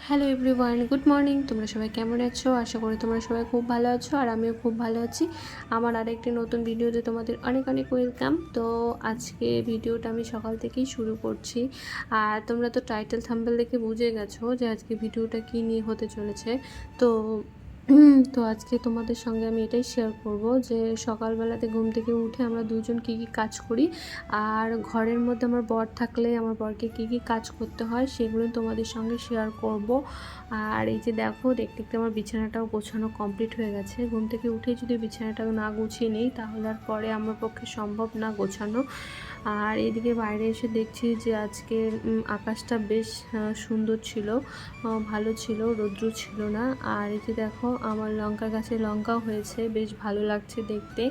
Hello everyone, good morning. তোমরা সবাই কেমন আছো? আশা করি তোমরা সবাই খুব ভালো আছো, আর আমিও খুব ভালো আছি। আমার আরেকটি নতুন ভিডিওতে তোমাদের অনেক অনেক ওয়েলকাম। তো আজকে ভিডিওটা আমি সকাল থেকেই শুরু করছি, আর তোমরা তো টাইটেল থাম্বনেল দেখে বুঝে গেছো যে আজকে ভিডিওটা কী নিয়ে হতে চলেছে। তো তো আজকে তোমাদের সঙ্গে আমি এটাই শেয়ার করব যে সকালবেলাতে ঘুম থেকে উঠে আমরা দুজন কী কী কাজ করি, আর ঘরের মধ্যে আমার বর থাকলে আমার বরকে কী কী কাজ করতে হয় সেগুলো তোমাদের সঙ্গে শেয়ার করব। আর এই যে দেখো, দেখতে দেখতে আমার বিছানাটাও গোছানো কমপ্লিট হয়ে গেছে। ঘুম থেকে উঠে যদি বিছানাটাও না গুছিয়ে নিই তাহলে আর পরে আমার পক্ষে সম্ভব না গোছানো। আর এদিকে বাইরে এসে দেখছি যে আজকে আকাশটা বেশ সুন্দর ছিল, ভালো ছিল, রৌদ্র ছিল না। আর এই যে দেখো, আমার লঙ্কা গাছে লঙ্কাও হয়েছে, বেশ ভালো লাগছে দেখতে।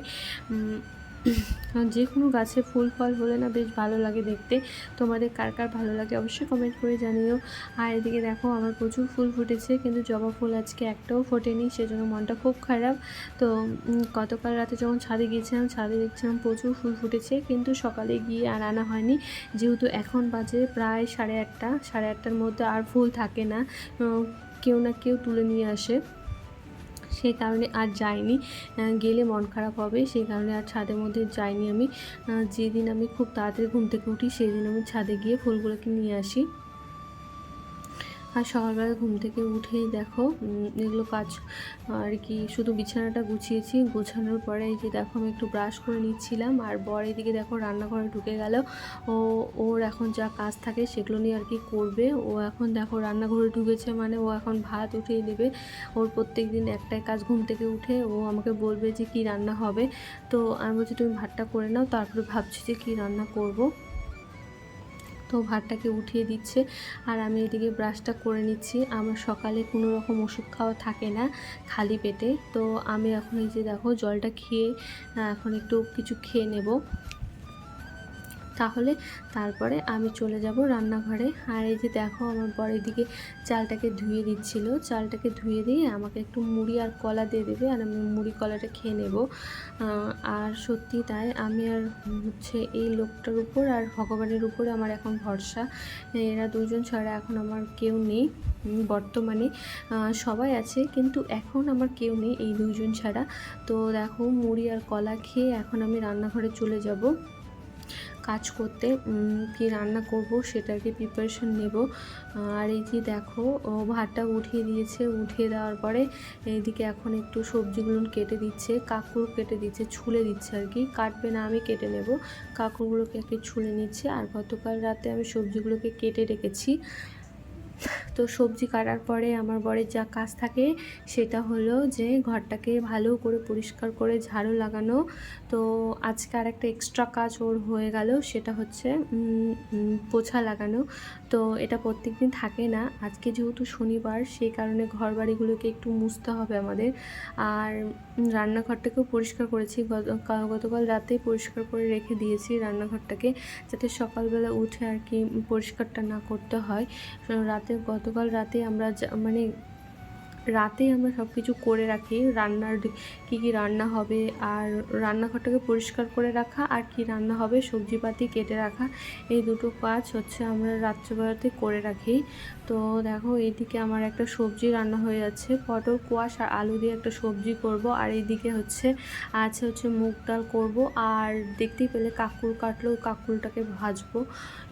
যে কোনো গাছে ফুল ফল হলে না বেশ ভালো লাগে দেখতে। তোমাদের কার কার ভালো লাগে অবশ্যই কমেন্ট করে জানিও। আর এদিকে দেখো, আমার প্রচুর ফুল ফুটেছে, কিন্তু জবা ফুল আজকে একটাও ফোটেনি, সেজন্য মনটা খুব খারাপ। তো গতকাল রাতে যখন ছাদে গিয়েছিলাম, ছাদে দেখছিলাম প্রচুর ফুল ফুটেছে, কিন্তু সকালে গিয়ে আর আনা হয়নি, যেহেতু এখন বাজে প্রায় 8:30। 8:30টার মধ্যে আর ফুল থাকে না, কেউ না কেউ তুলে নিয়ে আসে, সেই কারণে আর যাইনি। গেলে মন খারাপ হবে, সেই কারণে আর ছাদের মধ্যে যাইনি আমি। যেদিন আমি খুব তাড়াতাড়ি ঘুম থেকে উঠি সেদিন আমি ছাদে গিয়ে ফুলগুলোকে নিয়ে আসি। আর সকালবেলা ঘুম থেকে উঠেই দেখো এগুলো কাজ আর কি, শুধু বিছানাটা গুছিয়েছি। গোছানোর পরে এই যে দেখো, আমি একটু ব্রাশ করে নিচ্ছিলাম, আর বর এদিকে দেখো রান্নাঘরে ঢুকে গেল। ওর এখন যা কাজ থাকে সেগুলো নিয়ে আর কি করবে। ও এখন দেখো রান্নাঘরে ঢুকেছে, মানে ও এখন ভাত উঠিয়ে দেবে। ওর প্রত্যেক দিন একটাই কাজ, ঘুম থেকে উঠে ও আমাকে বলবে যে কি রান্না হবে। তো আমি বলছি তুমি ভাতটা করে নাও, তারপরে ভাবছি যে কী রান্না করব। তো ভাতটাকে উঠিয়ে দিচ্ছে, আর আমি এদিকে ব্রাশটা করে নিচ্ছি। আমার সকালে কোনো রকম ওষুধ খাওয়া থাকে না, খালি পেটে। তো আমি এখন এই যে দেখো জলটা খেয়ে এখন একটু কিছু খেয়ে নেব, তাহলে তারপরে আমি চলে যাব রান্নাঘরে। আর এই যে দেখো, আমার বর এদিকে চালটাকে ধুয়ে দিচ্ছিল, চালটাকে ধুয়ে দিয়ে আমাকে একটু মুড়ি আর কলা দিয়ে দেবে, আর আমি মুড়ি কলাটা খেয়ে নেব। আর সত্যি তাই, আমি আর হচ্ছে এই লোকটার উপর আর ভগবানের উপরে আমার এখন ভরসা। এরা দুজন ছাড়া এখন আমার কেউ নেই বর্তমানে। সবাই আছে, কিন্তু এখন আমার কেউ নেই এই দুজন ছাড়া। তো দেখো, মুড়ি আর কলা খেয়ে এখন আমি রান্নাঘরে চলে যাব কাজ করতে। কি রান্না করব সেটার কি প্রিপারেশন নেব। আর এই যে দেখো, ভাতটা উঠিয়ে দিয়েছে, উঠিয়ে দেওয়ার পরে এইদিকে এখন একটু সবজিগুলো কেটে দিচ্ছে, কাকুর কেটে দিচ্ছে, ছুলে দিচ্ছে আর কি, কাটবে না, আমি কেটে নেব। কাকুরগুলোকে একটু ছুলে নিচ্ছে। আর গতকাল রাতে আমি সবজিগুলোকে কেটে রেখেছি। তো সবজি কাটার পরে আমার বরের যা কাজ থাকে সেটা হলো যে ঘরটাকে ভালো করে পরিষ্কার করে ঝাড়ু লাগানো। তো আজকে আর একটা এক্সট্রা কাজ ওর হয়ে গেল, সেটা হচ্ছে পোছা লাগানো। তো এটা প্রত্যেক দিন থাকে না, আজকে যেহেতু শনিবার সেই কারণে ঘর বাড়িগুলোকে একটু মুছতে হবে আমাদের। আর রান্নাঘরটাকেও পরিষ্কার করেছি, গতকাল রাতেই পরিষ্কার করে রেখে দিয়েছি রান্নাঘরটাকে, যাতে সকালবেলা উঠে আর কি পরিষ্কারটা না করতে হয়। গতকাল রাতে আমরা মানে রাতেই আমরা সব কিছু করে রাখি, রান্নার কী কী রান্না হবে, আর রান্নাঘরটাকে পরিষ্কার করে রাখা, আর কি রান্না হবে সবজিপাতি কেটে রাখা, এই দুটো কাজ হচ্ছে আমরা রাত্রেবেলাতে করে রাখি। তো দেখো, এইদিকে আমার একটা সবজি রান্না হয়ে যাচ্ছে, পটল কোয়াশ আর আলু দিয়ে একটা সবজি করব। আর এইদিকে হচ্ছে মুগ ডাল করব। আর দেখতেই পেলে কাঁকরোল কাটলো, কাঁকরোলটাকে ভাজবো।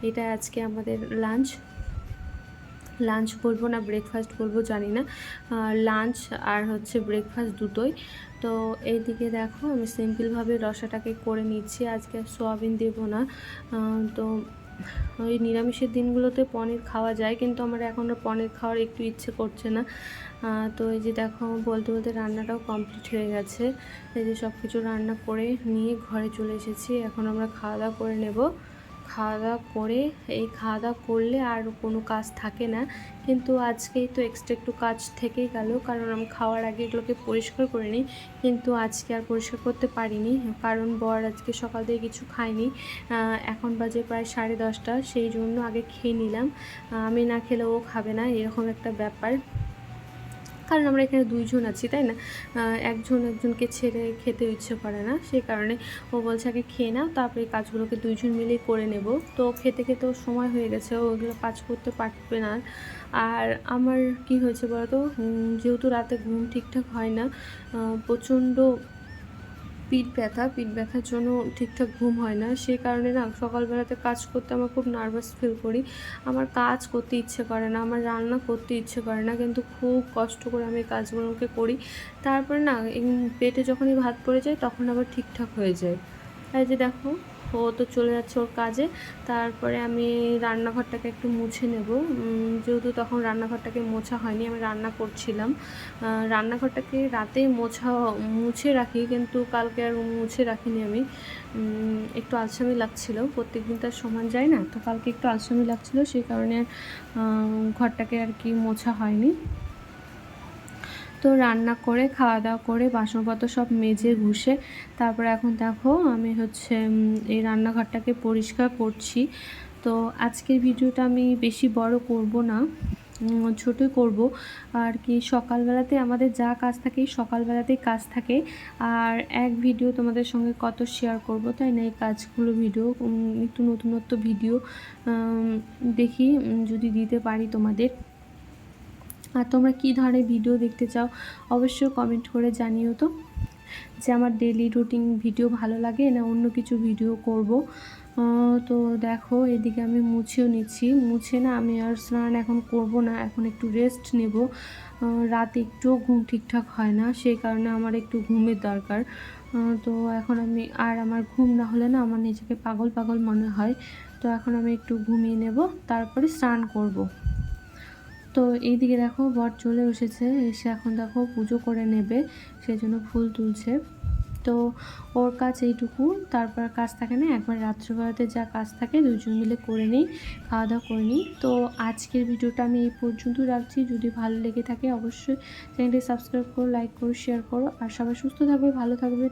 এটা আজকে আমাদের লাঞ্চ বলবো না ব্রেকফাস্ট বলবো জানি না, লাঞ্চ আর হচ্ছে ব্রেকফাস্ট দুটোই। তো এইদিকে দেখো, আমি সিম্পলভাবে রসাটাকে করে নিচ্ছি, আজকে আর সোয়াবিন দেবো না। তো ওই নিরামিষের দিনগুলোতে পনির খাওয়া যায়, কিন্তু আমার এখন পনির খাওয়ার একটু ইচ্ছে করছে না। তো এই যে দেখো, বলতে বলতে রান্নাটাও কমপ্লিট হয়ে গেছে। এই যে সব কিছু রান্না করে নিয়ে ঘরে চলে এসেছি, এখন আমরা খাওয়া দাওয়া করে নেব। খাওয়া দাওয়া করে, এই খাওয়া দাওয়া করলে আর কোনো কাজ থাকে না, কিন্তু আজকেই তো এক্সট্রা একটু কাজ থেকেই গেল, কারণ আমি খাওয়ার আগে এগুলোকে পরিষ্কার করে নিই, কিন্তু আজকে আর পরিষ্কার করতে পারিনি, কারণ বর আজকে সকাল থেকে কিছু খায়নি। এখন বাজে প্রায় 10:30, সেই জন্য আগে খেয়ে নিলাম। আমি না খেলে ও খাবে না, এরকম একটা ব্যাপার। কারণ আমরা এখানে 2 জন আছি, তাই না? একজনকে ছেড়ে খেতেও ইচ্ছে করে না। সেই কারণে ও বলছে আগে খেয়ে নাও, তারপরে এই কাজগুলোকে 2 জন মিলেই করে নেব। তো খেতে, খেতেও সময় হয়ে গেছে। ও ওগুলো কাজ করতে পারবে না। আর আমার কি হয়েছে বলো তো? যেহেতু রাতে ঘুম ঠিকঠাক হয় না, প্রচণ্ড পিঠ ব্যথার জন্য ঠিকঠাক ঘুম হয় না। সেই কারণে না সকালবেলাতে কাজ করতে আমার খুব নার্ভাস ফিল করি। আমার কাজ করতে ইচ্ছে করে না, আমার রান্না করতে ইচ্ছে করে না, কিন্তু খুব কষ্ট করে আমি এই কাজগুলোকে করি। তারপরে না পেটে যখনই ভাত পড়ে যায় তখন আবার ঠিকঠাক হয়ে যায়। এই যে দেখো, ও তো চলে যাচ্ছে ওর কাজে। তারপরে আমি রান্নাঘরটাকে একটু মুছে নেব। যেহেতু তখন রান্নাঘরটাকে মোছা হয়নি, আমি রান্না করছিলাম। রান্নাঘরটাকে রাতে মুছে রাখি, কিন্তু কালকে আর মুছে রাখিনি আমি। একটু আলসামি লাগছিল, প্রত্যেকদিন তো আর সমান যায় না, তো কালকে একটু আলসামি লাগছিল, সেই কারণে ঘরটাকে আর কি মোছা হয়নি। তো রান্না করে খাওয়া দাওয়া করে বাসনপত্র সব মেজে ঘুষে তারপরে এখন দেখো আমি হচ্ছে এই রান্নাঘরটাকে পরিষ্কার করছি। তো আজকের ভিডিওটা আমি বেশি বড় করব না, ছোটোই করব আর কি। সকালবেলাতে আমাদের যা কাজ থাকে সকালবেলাতেই কাজ থাকে, আর এক ভিডিও তোমাদের সঙ্গে কত শেয়ার করব, তাই না? এই কাজগুলো ভিডিও একটু নতুনত্ব ভিডিও দেখি যদি দিতে পারি তোমাদের। আর তোমরা কী ধরনের ভিডিও দেখতে চাও অবশ্যই কমেন্ট করে জানিও তো, যে আমার ডেলি রুটিন ভিডিও ভালো লাগে না অন্য কিছু ভিডিও করব। তো দেখো এদিকে আমি মুছেও নিচ্ছি। মুছে না আমি আর স্নান এখন করব না, এখন একটু রেস্ট নেব। রাতে একটুও ঘুম ঠিকঠাক হয় না, সেই কারণে আমার একটু ঘুমের দরকার। তো এখন আমার ঘুম না হলে না আমার নিজেকে পাগল পাগল মনে হয়। তো এখন আমি একটু ঘুমিয়ে নেব, তারপরে স্নান করব। তো এইদিকে দেখো বর চলে এসেছে, এসে এখন দেখো পুজো করে নেবে, সেজন্য ফুল তুলছে। তো ওর কাজ এইটুকু, তারপর কাজ থাকে না, একবার রাত্রিবেলাতে যা কাজ থাকে 2 জন মিলে করে নিই, খাওয়া দাওয়া করে নিই। তো আজকের ভিডিওটা আমি এই পর্যন্ত রাখছি। যদি ভালো লেগে থাকে অবশ্যই চ্যানেলটি সাবস্ক্রাইব করো, লাইক করো, শেয়ার করো, আর সবাই সুস্থ থাকবে, ভালো থাকবে।